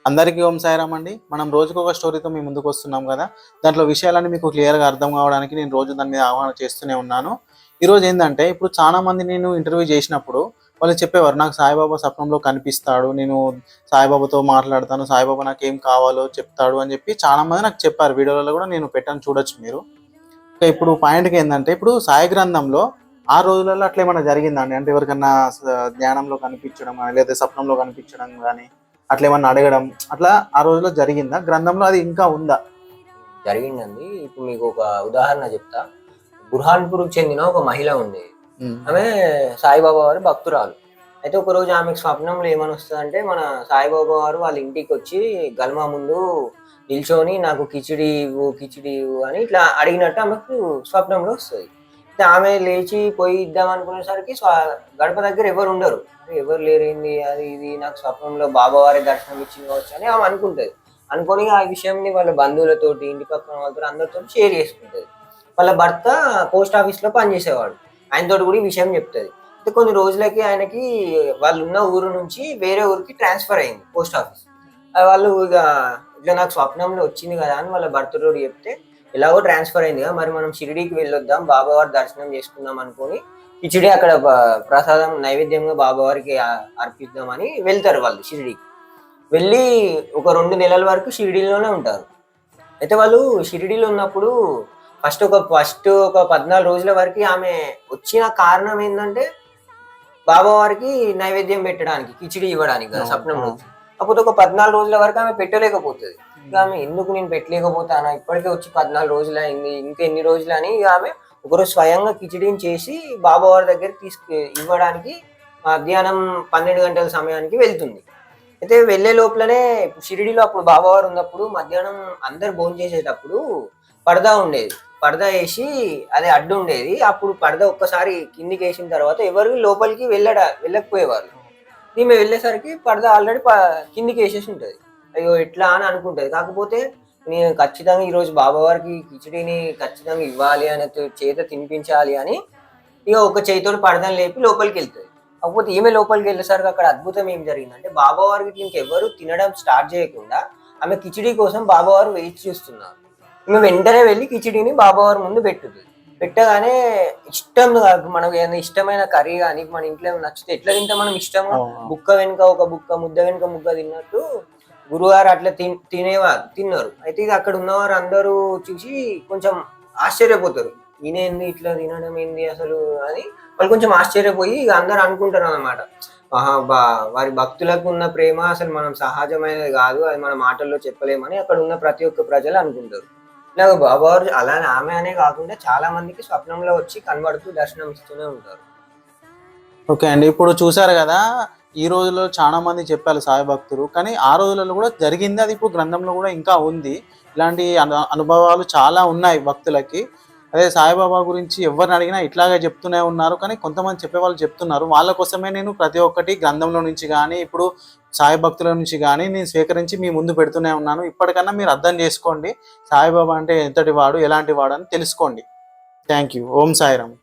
అందరికీ ఓం సాయిరామ్ అండి. మనం రోజుకు ఒక స్టోరీతో మీ ముందుకు వస్తున్నాం కదా. దాంట్లో విషయాలన్నీ మీకు క్లియర్గా అర్థం కావడానికి నేను రోజు దాని మీద ఆహ్వానం చేస్తూనే ఉన్నాను. ఈరోజు ఏంటంటే, ఇప్పుడు చాలా మంది నేను ఇంటర్వ్యూ చేసినప్పుడు వాళ్ళు చెప్పేవారు, నాకు సాయిబాబా స్వప్నంలో కనిపిస్తాడు, నేను సాయిబాబాతో మాట్లాడతాను, సాయిబాబా నాకు ఏం కావాలో చెప్తాడు అని చెప్పి చాలా మంది నాకు చెప్పారు. వీడియోలలో కూడా నేను పెట్టాను, చూడొచ్చు మీరు. ఇప్పుడు పాయింట్కి ఏంటంటే, ఇప్పుడు సాయి గ్రంథంలో ఆ రోజులలో అట్లా ఏమైనా జరిగిందండి? అంటే ఎవరికన్నా జ్ఞానంలో కనిపించడం కానీ, లేదా స్వప్నంలో కనిపించడం కానీ, అట్లా ఏమన్నా అడగడం అట్లా ఆ రోజులో జరిగిందా? గ్రంథంలో అది ఇంకా ఉందా? జరిగిందండి. ఇప్పుడు మీకు ఒక ఉదాహరణ చెప్తా. బుర్హాన్పూర్కి చెందిన ఒక మహిళ ఉండేది. ఆమె సాయిబాబా వారి భక్తురాలు. అయితే ఒకరోజు ఆమెకు స్వప్నంలో ఏమని వస్తుందంటే, మన సాయిబాబా వారు వాళ్ళ ఇంటికి వచ్చి గల్మా ముందు నిల్చొని నాకు కిచిడి ఇవ్వు అని ఇట్లా అడిగినట్టు ఆమెకు స్వప్నంలో వస్తుంది. అయితే ఆమె లేచి పోయి ఇద్దాం అనుకునేసరికి గడప దగ్గర ఎవరు ఉండరు. ఎవరు లేరేంది, అది ఇది నాకు స్వప్నంలో బాబావారి దర్శనం ఇచ్చింది కావచ్చు అని ఆమె అనుకుంటది. అనుకొని ఆ విషయంని వాళ్ళ బంధువులతోటి, ఇంటి పక్కన వాళ్ళతో అందరితో షేర్ చేసుకుంటది. వాళ్ళ భర్త పోస్ట్ ఆఫీస్ లో పనిచేసేవాడు. ఆయనతోటి కూడా ఈ విషయం చెప్తుంది. అయితే కొన్ని రోజులకి ఆయనకి వాళ్ళు ఉన్న ఊరు నుంచి వేరే ఊరికి ట్రాన్స్ఫర్ అయింది పోస్ట్ ఆఫీస్. వాళ్ళు ఇట్లా నాకు స్వప్నంలో వచ్చింది కదా అని వాళ్ళ భర్తతో చెప్తే, ఎలాగో ట్రాన్స్ఫర్ అయింది కదా, మరి మనం షిరిడీకి వెళ్ళొద్దాం, బాబావారి దర్శనం చేసుకుందాం అనుకొని కిచిడి అక్కడ ప్రసాదం నైవేద్యంగా బాబావారికి అర్పిద్దామని వెళ్తారు వాళ్ళు షిరిడీకి. వెళ్ళి ఒక 2 నెలల వరకు షిరిడీలోనే ఉంటారు. అయితే వాళ్ళు షిరిడీలో ఉన్నప్పుడు ఫస్ట్ ఒక 14 రోజుల వరకు ఆమె వచ్చిన కారణం ఏంటంటే, బాబావారికి నైవేద్యం పెట్టడానికి, కిచిడి ఇవ్వడానికి కదా స్వప్నంలో. కాకపోతే ఒక 14 రోజుల వరకు ఆమె పెట్టలేకపోతుంది. ఆమె ఎందుకు నేను పెట్టలేకపోతానా, ఇప్పటికే వచ్చి 14 రోజులు అయింది, ఇంకా ఎన్ని రోజులు అని ఆమె ఒకరోజు స్వయంగా కిచిడిని చేసి బాబావారి దగ్గర ఇవ్వడానికి మధ్యాహ్నం 12 గంటల సమయానికి వెళ్తుంది. అయితే వెళ్లే లోపలనే షిరిడీలో అప్పుడు బాబావారు ఉన్నప్పుడు మధ్యాహ్నం అందరు భోజనం చేసేటప్పుడు పరదా ఉండేది. పరదా వేసి అది అడ్డు ఉండేది. అప్పుడు పరదా ఒక్కసారి కిందికి వేసిన తర్వాత ఎవరు లోపలికి వెళ్ళకపోయేవారు. ఈమె వెళ్ళేసరికి పరదా ఆల్రెడీ కిందికి వేసేసి ఉంటుంది. అయ్యో ఎట్లా అని అనుకుంటుంది. కాకపోతే నేను ఖచ్చితంగా ఈరోజు బాబావారికి కిచిడిని ఖచ్చితంగా ఇవ్వాలి అనే చేత తినిపించాలి అని ఇక ఒక చేతితో పరదాను లేపి లోపలికి వెళ్తుంది. కాకపోతే ఈమె లోపలికి వెళ్ళేసరికి అక్కడ అద్భుతం ఏం జరిగిందంటే, బాబావారికి ఇంకెవరు తినడం స్టార్ట్ చేయకుండా ఆమె కిచిడి కోసం బాబావారు వేచి చూస్తున్నారు. ఈమె వెంటనే వెళ్ళి కిచిడిని బాబావారి ముందు పెట్టగానే ఇష్టం, మనకు ఏదైనా ఇష్టమైన కర్రీ కానీ మన ఇంట్లో నచ్చితే ఎట్లా తింటాం మనం ఇష్టంగా, బుక్క వెనుక ఒక బుక్క, ముద్ద వెనుక ముద్ద తిన్నట్టు గురువారు అట్లా తిన్నారు. అయితే ఇది అక్కడ ఉన్నవారు అందరూ చూసి కొంచెం ఆశ్చర్యపోతారు. ఈయనేంది ఇట్లా తినడం ఏంది అసలు అని వాళ్ళు కొంచెం ఆశ్చర్యపోయి అందరు అనుకుంటారు అన్నమాట, వారి భక్తులకు ఉన్న ప్రేమ అసలు మనం సహజమైనది కాదు, అది మన మాటల్లో చెప్పలేమని అక్కడ ఉన్న ప్రతి ఒక్క ప్రజలు అనుకుంటారు. ఇలాగ బాబావారు అలానే ఆమె అనే కాకుండా చాలా మందికి స్వప్నంలో వచ్చి కనబడుతూ దర్శనం ఇస్తూనే ఉంటారు. ఓకే అండి, ఇప్పుడు చూసారు కదా, ఈ రోజుల్లో చాలా మంది చెప్పారు సాయి భక్తులు, కానీ ఆ రోజులలో కూడా జరిగింది, అది ఇప్పుడు గ్రంథంలో కూడా ఇంకా ఉంది. ఇలాంటి అనుభవాలు చాలా ఉన్నాయి భక్తులకి. అదే సాయిబాబా గురించి ఎవరిని అడిగినా ఇట్లాగే చెప్తూనే ఉన్నారు, కానీ కొంతమంది చెప్పేవాళ్ళు చెప్తున్నారు. వాళ్ళ కోసమే నేను ప్రతి ఒక్కటి గ్రంథంలో నుంచి కానీ ఇప్పుడు సాయి భక్తుల నుంచి కానీ నేను స్వీకరించి మీ ముందు పెడుతూనే ఉన్నాను. ఇప్పటికన్నా మీరు అర్థం చేసుకోండి, సాయిబాబా అంటే ఎంతటి వాడు, ఎలాంటి వాడు అని తెలుసుకోండి. Thank you. ఓం సాయిరామ్.